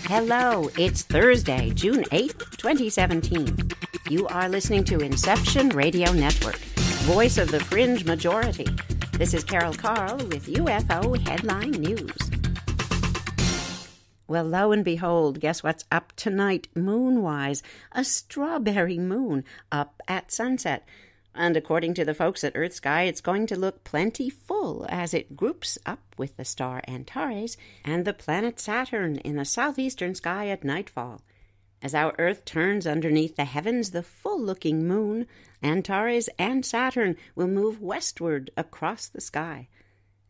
Hello, it's Thursday, June 8th, 2017. You are listening to Inception Radio Network, voice of the fringe majority. This is Carol Carl with UFO-Headline News. Well, lo and behold, guess what's up tonight, moon-wise? A strawberry moon up at sunset. And according to the folks at Earth Sky, it's going to look plenty full as it groups up with the star Antares and the planet Saturn in the southeastern sky at nightfall. As our Earth turns underneath the heavens, the full-looking moon, Antares and Saturn will move westward across the sky.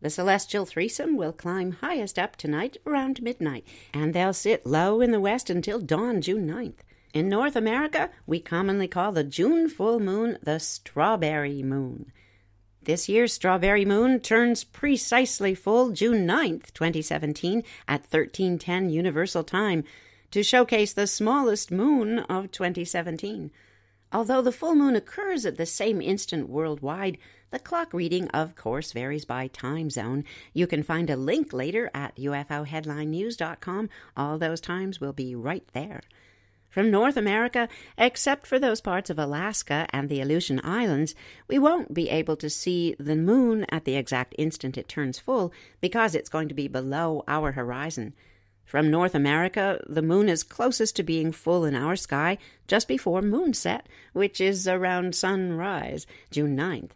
The celestial threesome will climb highest up tonight around midnight, and they'll sit low in the west until dawn June 9th. In North America, we commonly call the June full moon the strawberry moon. This year's strawberry moon turns precisely full June 9th, 2017, at 1310 Universal Time, to showcase the smallest moon of 2017. Although the full moon occurs at the same instant worldwide, the clock reading, of course, varies by time zone. You can find a link later at ufo-headline-news.com. All those times will be right there. From North America, except for those parts of Alaska and the Aleutian Islands, we won't be able to see the moon at the exact instant it turns full because it's going to be below our horizon. From North America, the moon is closest to being full in our sky just before moonset, which is around sunrise, June 9th.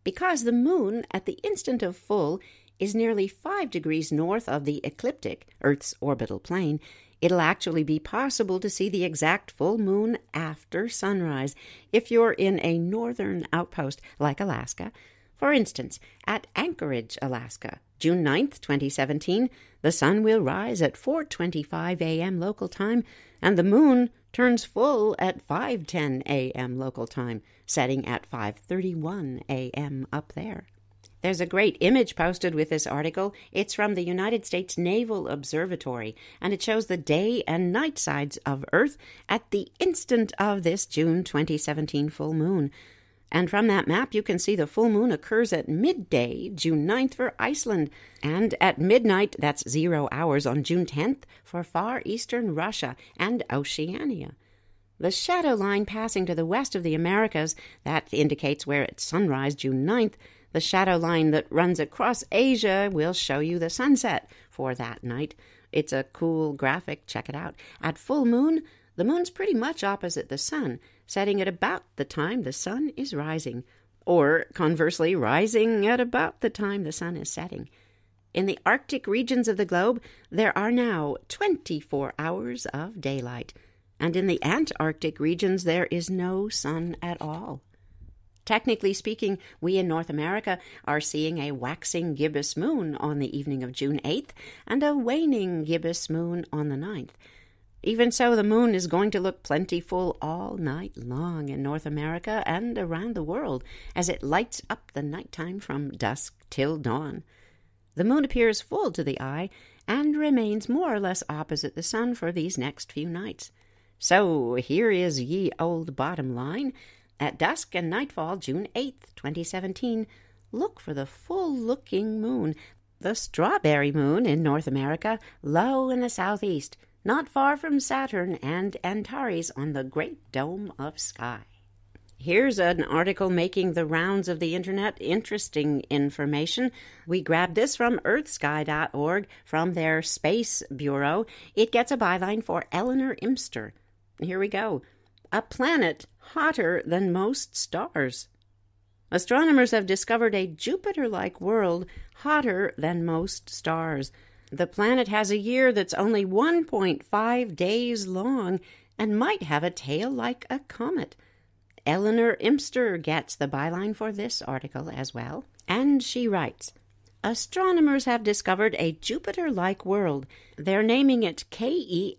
Because the moon, at the instant of full, is nearly 5 degrees north of the ecliptic, Earth's orbital plane, it'll actually be possible to see the exact full moon after sunrise if you're in a northern outpost like Alaska. For instance, at Anchorage, Alaska, June 9th, 2017, the sun will rise at 4:25 a.m. local time, and the moon turns full at 5:10 a.m. local time, setting at 5:31 a.m. up there. There's a great image posted with this article. It's from the United States Naval Observatory, and it shows the day and night sides of Earth at the instant of this June 2017 full moon. And from that map, you can see the full moon occurs at midday, June 9th for Iceland, and at midnight, that's 0 hours, on June 10th for far eastern Russia and Oceania. The shadow line passing to the west of the Americas, that indicates where it's sunrise, June 9th. The shadow line that runs across Asia will show you the sunset for that night. It's a cool graphic. Check it out. At full moon, the moon's pretty much opposite the sun, setting at about the time the sun is rising, or conversely, rising at about the time the sun is setting. In the Arctic regions of the globe, there are now 24 hours of daylight, and in the Antarctic regions, there is no sun at all. Technically speaking, we in North America are seeing a waxing gibbous moon on the evening of June 8th and a waning gibbous moon on the 9th. Even so, the moon is going to look plenty full all night long in North America and around the world as it lights up the nighttime from dusk till dawn. The moon appears full to the eye and remains more or less opposite the sun for these next few nights. So here is ye old bottom line. At dusk and nightfall, June 8th, 2017, look for the full-looking moon, the strawberry moon in North America, low in the southeast, not far from Saturn and Antares on the Great Dome of Sky. Here's an article making the rounds of the internet. Interesting information. We grabbed this from earthsky.org from their Space Bureau. It gets a byline for Eleanor Imster. Here we go. A planet hotter than most stars. Astronomers have discovered a Jupiter-like world hotter than most stars. The planet has a year that's only 1.5 days long and might have a tail like a comet. Eleanor Imster gets the byline for this article as well, and she writes, Astronomers have discovered a Jupiter-like world. They're naming it KELT-9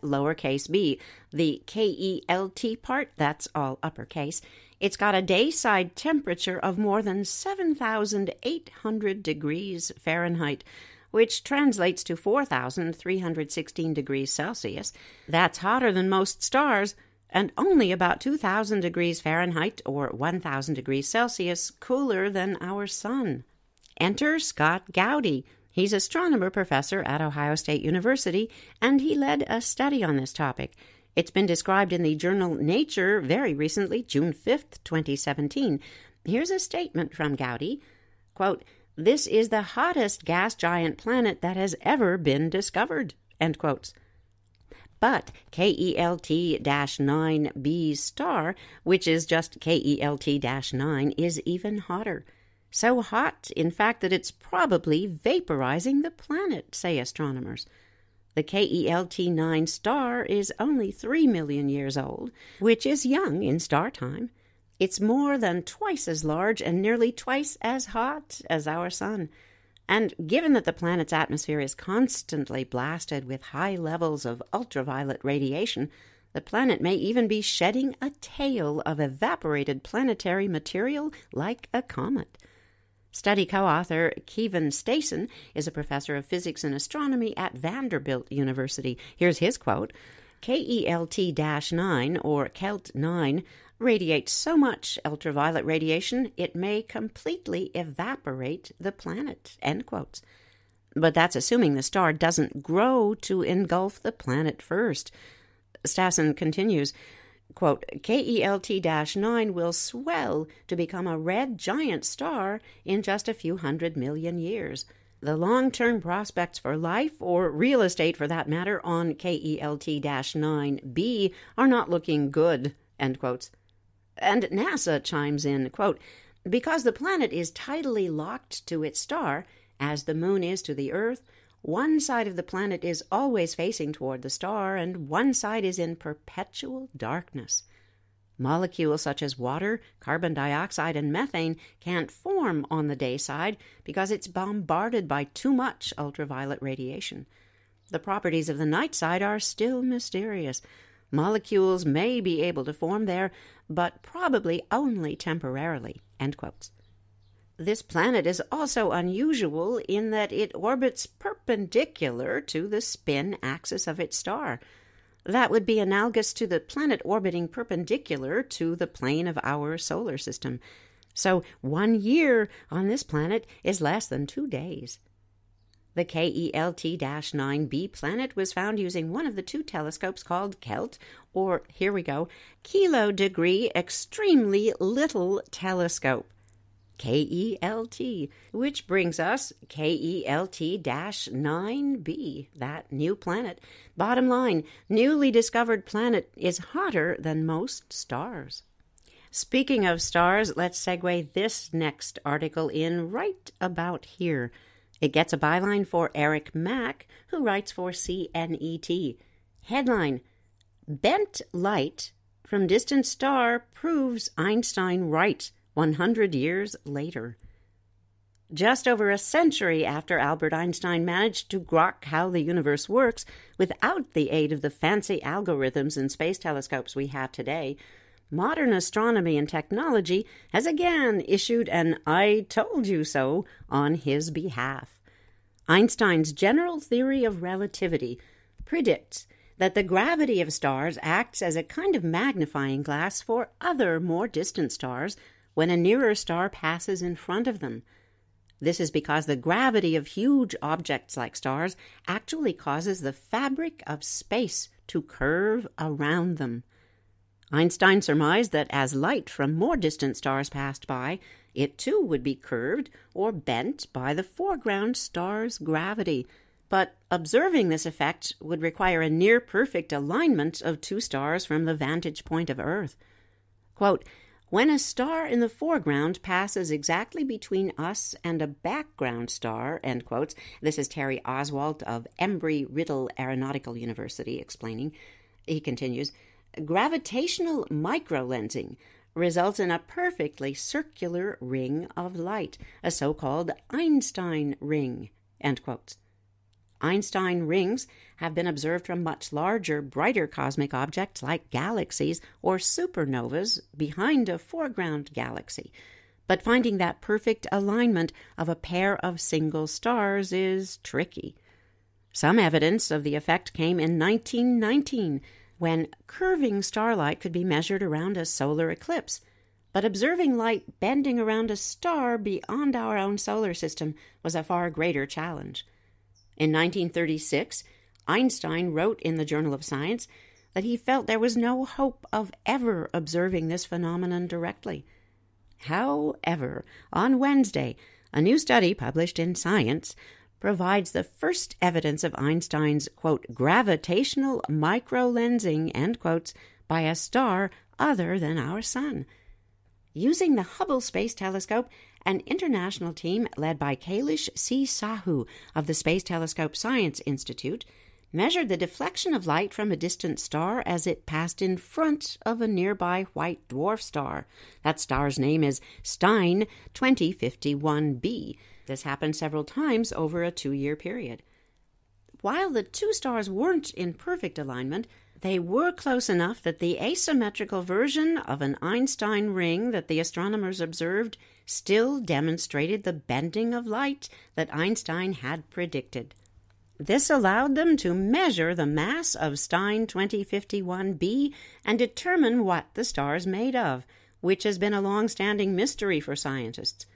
lowercase b. The KELT part, that's all uppercase. It's got a dayside temperature of more than 7,800 degrees Fahrenheit, which translates to 4,316 degrees Celsius. That's hotter than most stars, and only about 2,000 degrees Fahrenheit or 1,000 degrees Celsius cooler than our sun. Enter Scott Gaudi. He's astronomer professor at Ohio State University, and he led a study on this topic. It's been described in the journal Nature very recently, June 5th, 2017. Here's a statement from Gaudi, quote, "This is the hottest gas giant planet that has ever been discovered," end quotes. But KELT-9b star, which is just KELT-9, is even hotter. So hot, in fact, that it's probably vaporizing the planet, say astronomers. The KELT-9 star is only 3 million years old, which is young in star time. It's more than twice as large and nearly twice as hot as our sun. And given that the planet's atmosphere is constantly blasted with high levels of ultraviolet radiation, the planet may even be shedding a tail of evaporated planetary material like a comet. Study co-author Kevin Stason is a professor of physics and astronomy at Vanderbilt University. Here's his quote, "KELT-9, or KELT-9, radiates so much ultraviolet radiation it may completely evaporate the planet," end quotes. But that's assuming the star doesn't grow to engulf the planet first. Stassen continues, quote, "KELT-9 will swell to become a red giant star in just a few 100 million years. The long-term prospects for life, or real estate for that matter, on KELT-9b are not looking good," end quotes. And NASA chimes in, quote, "Because the planet is tidally locked to its star, as the moon is to the Earth, one side of the planet is always facing toward the star, and one side is in perpetual darkness. Molecules such as water, carbon dioxide, and methane can't form on the day side because it's bombarded by too much ultraviolet radiation. The properties of the night side are still mysterious. Molecules may be able to form there, but probably only temporarily," end quotes. This planet is also unusual in that it orbits perpendicular to the spin axis of its star. That would be analogous to the planet orbiting perpendicular to the plane of our solar system. So 1 year on this planet is less than 2 days. The KELT-9b planet was found using one of the 2 telescopes called KELT, or, here we go, Kilo Degree Extremely Little Telescope, KELT, which brings us KELT-9b, that new planet. Bottom line, newly discovered planet is hotter than most stars. Speaking of stars, let's segue this next article in right about here. It gets a byline for Eric Mack, who writes for CNET. Headline, "Bent Light from Distant Star Proves Einstein Right 100 Years Later." Just over a century after Albert Einstein managed to grok how the universe works without the aid of the fancy algorithms and space telescopes we have today, modern astronomy and technology has again issued an "I told you so" on his behalf. Einstein's general theory of relativity predicts that the gravity of stars acts as a kind of magnifying glass for other more distant stars when a nearer star passes in front of them. This is because the gravity of huge objects like stars actually causes the fabric of space to curve around them. Einstein surmised that as light from more distant stars passed by, it too would be curved or bent by the foreground star's gravity. But observing this effect would require a near-perfect alignment of 2 stars from the vantage point of Earth. Quote, "When a star in the foreground passes exactly between us and a background star," end quotes. This is Terry Oswalt of Embry-Riddle Aeronautical University explaining. He continues, "Gravitational microlensing results in a perfectly circular ring of light, a so-called Einstein ring," end quotes. Einstein rings have been observed from much larger, brighter cosmic objects like galaxies or supernovas behind a foreground galaxy. But finding that perfect alignment of a pair of single stars is tricky. Some evidence of the effect came in 1919, when curving starlight could be measured around a solar eclipse. But observing light bending around a star beyond our own solar system was a far greater challenge. In 1936, Einstein wrote in the Journal of Science that he felt there was no hope of ever observing this phenomenon directly. However, on Wednesday, a new study published in Science provides the first evidence of Einstein's, quote, gravitational microlensing, end quotes, by a star other than our sun. Using the Hubble Space Telescope, an international team led by Kailash C. Sahu of the Space Telescope Science Institute measured the deflection of light from a distant star as it passed in front of a nearby white dwarf star. That star's name is Stein 2051b. This happened several times over a 2-year period. While the two stars weren't in perfect alignment, they were close enough that the asymmetrical version of an Einstein ring that the astronomers observed still demonstrated the bending of light that Einstein had predicted. This allowed them to measure the mass of Stein 2051b and determine what the star is made of, which has been a long-standing mystery for scientists.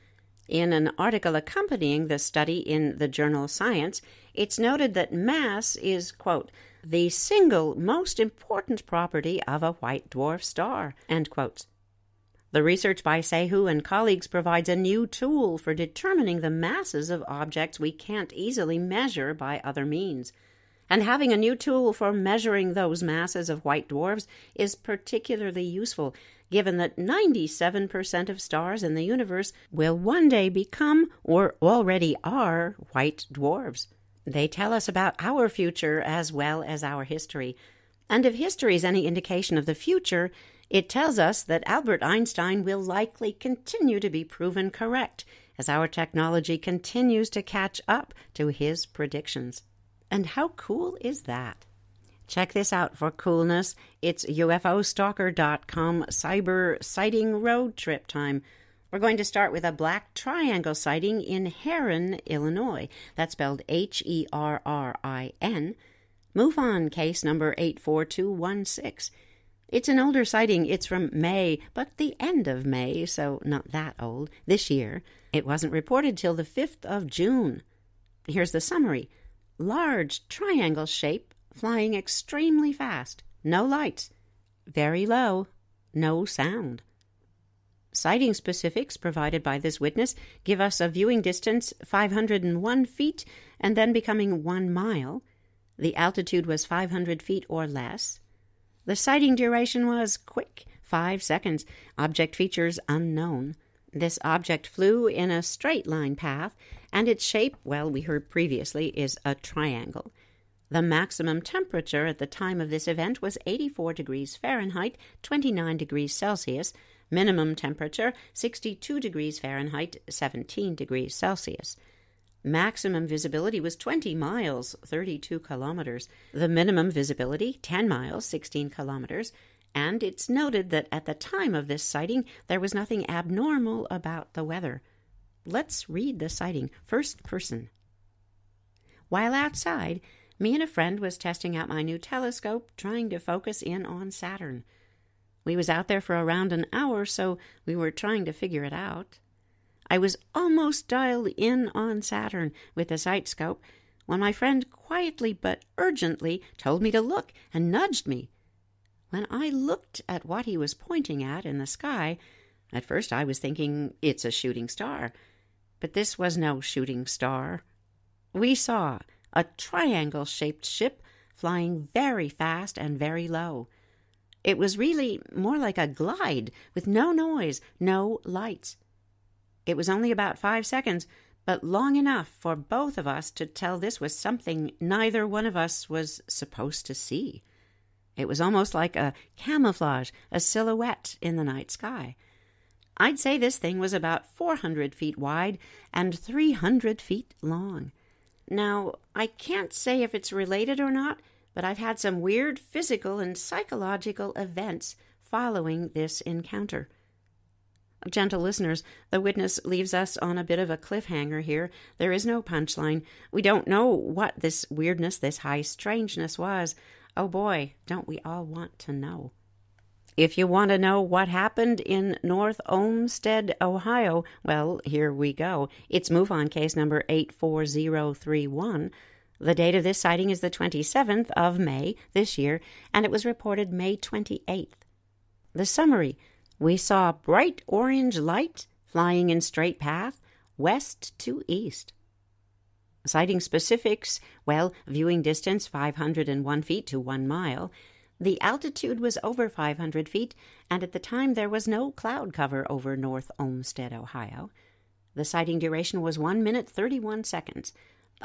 In an article accompanying the study in the journal Science, it's noted that mass is, quote, the single most important property of a white dwarf star, end quotes. The research by Sahu and colleagues provides a new tool for determining the masses of objects we can't easily measure by other means. And having a new tool for measuring those masses of white dwarfs is particularly useful, given that 97% of stars in the universe will one day become, or already are, white dwarfs. They tell us about our future as well as our history. And if history is any indication of the future, it tells us that Albert Einstein will likely continue to be proven correct as our technology continues to catch up to his predictions. And how cool is that? Check this out for coolness. It's UFOstalker.com cyber sighting road trip time. We're going to start with a black triangle sighting in Herrin, Illinois. That's spelled Herrin. MUFON case number 84216. It's an older sighting. It's from May, but the end of May, so not that old, this year. It wasn't reported till the 5th of June. Here's the summary. Large triangle shape flying extremely fast. No lights. Very low. No sound. Sighting specifics provided by this witness give us a viewing distance 501 feet and then becoming 1 mile. The altitude was 500 feet or less. The sighting duration was quick, 5 seconds. Object features unknown. This object flew in a straight line path, and its shape, well, we heard previously, is a triangle. The maximum temperature at the time of this event was 84 degrees Fahrenheit, 29 degrees Celsius. Minimum temperature, 62 degrees Fahrenheit, 17 degrees Celsius. Maximum visibility was 20 miles, 32 kilometers. The minimum visibility, 10 miles, 16 kilometers. And it's noted that at the time of this sighting, there was nothing abnormal about the weather. Let's read the sighting, first person. While outside, me and a friend was testing out my new telescope, trying to focus in on Saturn. We was out there for around an hour, so we were trying to figure it out. I was almost dialed in on Saturn with the sight scope when my friend quietly but urgently told me to look and nudged me. When I looked at what he was pointing at in the sky, at first I was thinking it's a shooting star. But this was no shooting star. We saw a triangle-shaped ship flying very fast and very low. It was really more like a glide with no noise, no lights. It was only about 5 seconds, but long enough for both of us to tell this was something neither one of us was supposed to see. It was almost like a camouflage, a silhouette in the night sky. I'd say this thing was about 400 feet wide and 300 feet long. Now, I can't say if it's related or not, but I've had some weird physical and psychological events following this encounter. Gentle listeners, the witness leaves us on a bit of a cliffhanger here. There is no punchline. We don't know what this weirdness, this high strangeness was. Oh boy, don't we all want to know. If you want to know what happened in North Olmsted, Ohio, well, here we go. It's MUFON case number 84031. The date of this sighting is the 27th of May this year, and it was reported May 28th. The summary: we saw bright orange light flying in straight path, west to east. Sighting specifics: well, viewing distance 501 feet to 1 mile. The altitude was over 500 feet, and at the time there was no cloud cover over North Olmsted, Ohio. The sighting duration was 1 minute 31 seconds.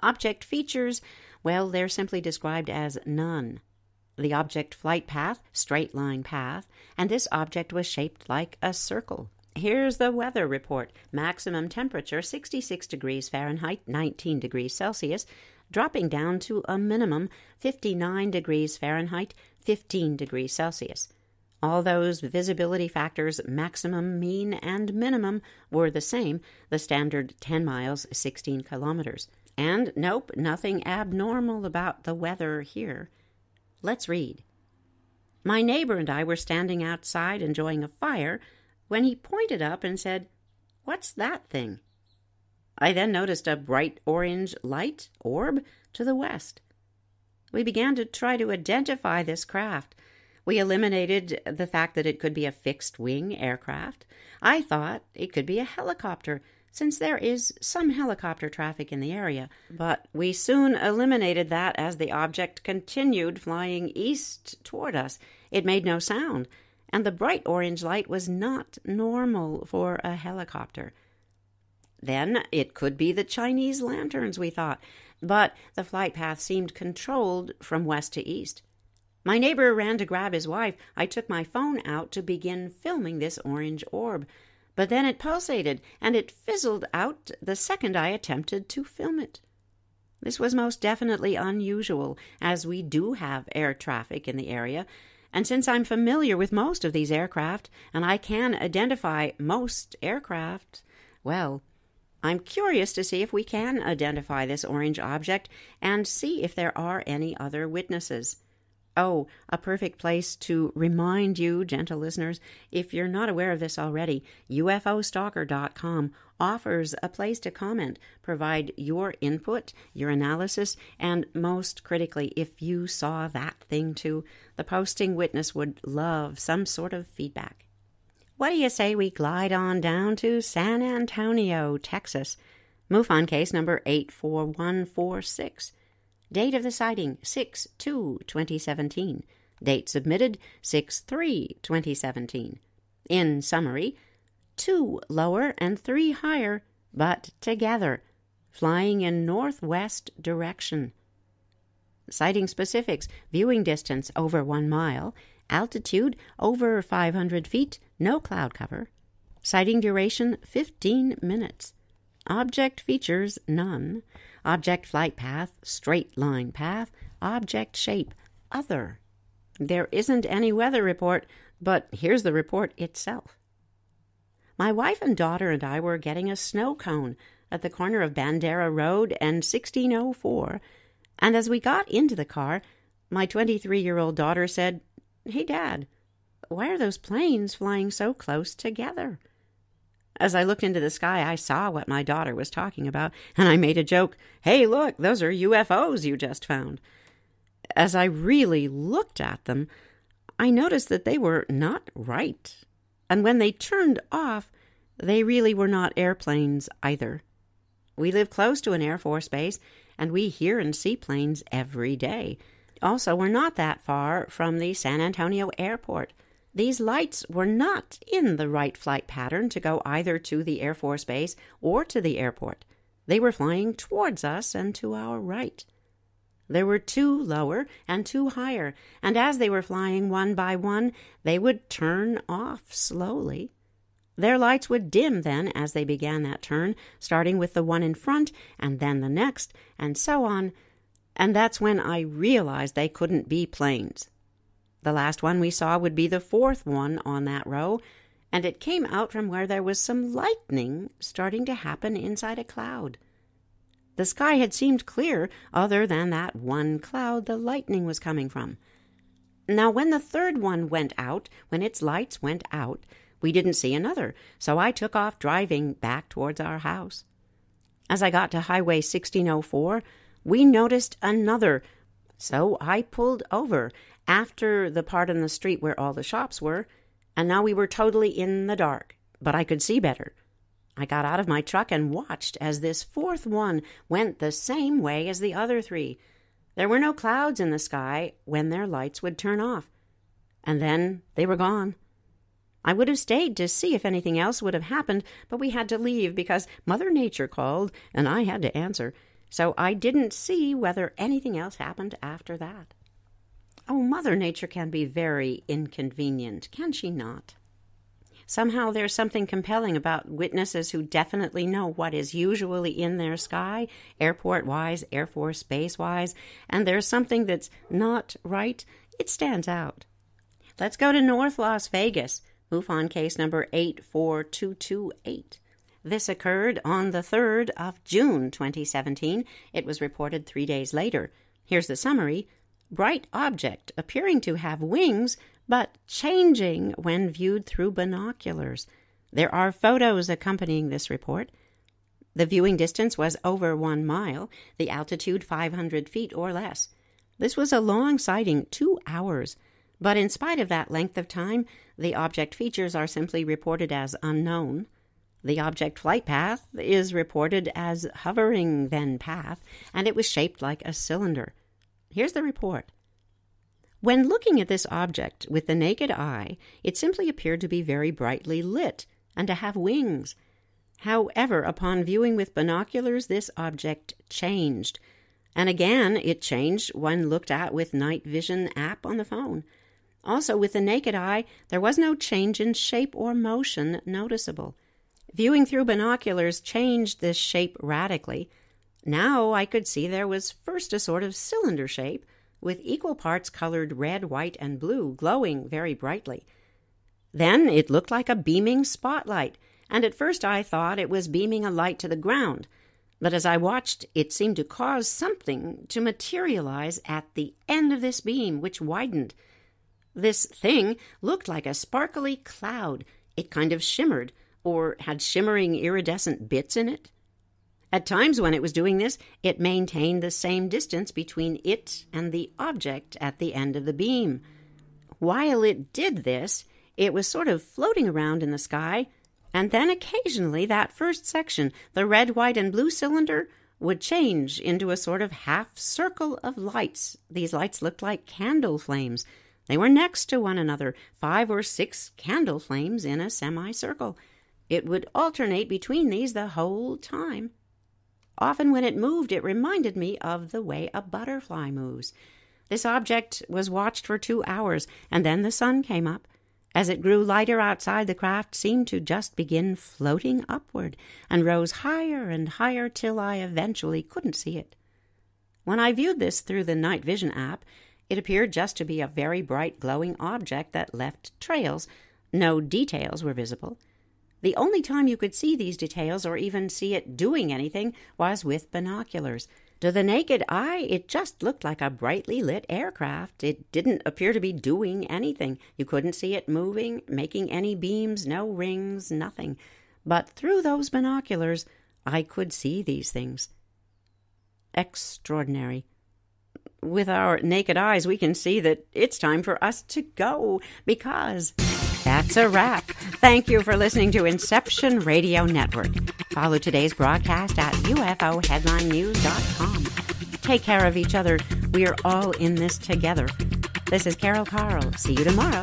Object features, well, they're simply described as none. The object flight path, straight line path, and this object was shaped like a circle. Here's the weather report. Maximum temperature 66 degrees Fahrenheit, 19 degrees Celsius, dropping down to a minimum 59 degrees Fahrenheit, 15 degrees Celsius. All those visibility factors, maximum, mean, and minimum, were the same, the standard 10 miles, 16 kilometers. And nope, nothing abnormal about the weather here. Let's read. My neighbor and I were standing outside enjoying a fire when he pointed up and said, "What's that thing?" I then noticed a bright orange light orb to the west. We began to try to identify this craft. We eliminated the fact that it could be a fixed-wing aircraft. I thought it could be a helicopter, since there is some helicopter traffic in the area, but we soon eliminated that as the object continued flying east toward us. It made no sound, and the bright orange light was not normal for a helicopter. Then it could be the Chinese lanterns, we thought, but the flight path seemed controlled from west to east. My neighbor ran to grab his wife. I took my phone out to begin filming this orange orb, but then it pulsated and it fizzled out the second I attempted to film it. This was most definitely unusual, as we do have air traffic in the area, and since I'm familiar with most of these aircraft and I can identify most aircraft, well, I'm curious to see if we can identify this orange object and see if there are any other witnesses. Oh, a perfect place to remind you, gentle listeners, if you're not aware of this already, ufostalker.com offers a place to comment, provide your input, your analysis, and most critically, if you saw that thing too, the posting witness would love some sort of feedback. What do you say we glide on down to San Antonio, Texas? MUFON case number 84146. Date of the sighting, 6/2/2017. Date submitted, 6/3/2017. In summary, 2 lower and 3 higher, but together, flying in northwest direction. Sighting specifics: viewing distance over 1 mile, altitude over 500 feet, no cloud cover. Sighting duration 15 minutes. Object features none. Object flight path, straight line path. Object shape, other. There isn't any weather report, but here's the report itself. My wife and daughter and I were getting a snow cone at the corner of Bandera Road and 1604, and as we got into the car, my 23-year-old daughter said, "Hey, Dad, why are those planes flying so close together?" As I looked into the sky, I saw what my daughter was talking about, and I made a joke. "Hey, look, those are UFOs you just found." As I really looked at them, I noticed that they were not right. And when they turned off, they really were not airplanes either. We live close to an Air Force base, and we hear and see planes every day. Also, we're not that far from the San Antonio airport. These lights were not in the right flight pattern to go either to the Air Force base or to the airport. They were flying towards us and to our right. There were 2 lower and 2 higher, and as they were flying one by one, they would turn off slowly. Their lights would dim then as they began that turn, starting with the one in front and then the next, and so on, and that's when I realized they couldn't be planes. The last one we saw would be the 4th one on that row, and it came out from where there was some lightning starting to happen inside a cloud. The sky had seemed clear other than that one cloud the lightning was coming from. Now, when the third one went out, when its lights went out, we didn't see another, so I took off driving back towards our house. As I got to Highway 1604, we noticed another, so I pulled over after the part on the street where all the shops were, and now we were totally in the dark, but I could see better. I got out of my truck and watched as this fourth one went the same way as the other three. There were no clouds in the sky when their lights would turn off, and then they were gone. I would have stayed to see if anything else would have happened, but we had to leave because Mother Nature called, and I had to answer, so I didn't see whether anything else happened after that. Oh, Mother Nature can be very inconvenient, can she not? Somehow there's something compelling about witnesses who definitely know what is usually in their sky, airport-wise, Air Force Base-wise, and there's something that's not right. It stands out. Let's go to North Las Vegas. MUFON case number 84228. This occurred on the 3rd of June 2017. It was reported 3 days later. Here's the summary. Bright object appearing to have wings, but changing when viewed through binoculars. There are photos accompanying this report. The viewing distance was over 1 mile, the altitude 500 feet or less. This was a long sighting, 2 hours. But in spite of that length of time, the object features are simply reported as unknown. The object flight path is reported as hovering then path, and it was shaped like a cylinder. Here's the report. When looking at this object with the naked eye, it simply appeared to be very brightly lit and to have wings. However, upon viewing with binoculars, this object changed. And again, it changed when looked at with night vision app on the phone. Also, with the naked eye, there was no change in shape or motion noticeable. Viewing through binoculars changed this shape radically. Now I could see there was first a sort of cylinder shape, with equal parts colored red, white, and blue, glowing very brightly. Then it looked like a beaming spotlight, and at first I thought it was beaming a light to the ground. But as I watched, it seemed to cause something to materialize at the end of this beam, which widened. This thing looked like a sparkly cloud. It kind of shimmered, or had shimmering iridescent bits in it. At times when it was doing this, it maintained the same distance between it and the object at the end of the beam. While it did this, it was sort of floating around in the sky, and then occasionally that first section, the red, white, and blue cylinder, would change into a sort of half circle of lights. These lights looked like candle flames. They were next to one another, 5 or 6 candle flames in a semicircle. It would alternate between these the whole time. Often when it moved, it reminded me of the way a butterfly moves. This object was watched for 2 hours, and then the sun came up. As it grew lighter outside, the craft seemed to just begin floating upward, and rose higher and higher till I eventually couldn't see it. When I viewed this through the night vision app, it appeared just to be a very bright glowing object that left trails. No details were visible. The only time you could see these details or even see it doing anything was with binoculars. To the naked eye, it just looked like a brightly lit aircraft. It didn't appear to be doing anything. You couldn't see it moving, making any beams, no rings, nothing. But through those binoculars, I could see these things. Extraordinary. With our naked eyes, we can see that it's time for us to go, because that's a wrap. Thank you for listening to Inception Radio Network. Follow today's broadcast at ufo-headline-news.com. Take care of each other. We are all in this together. This is Carol Carl. See you tomorrow.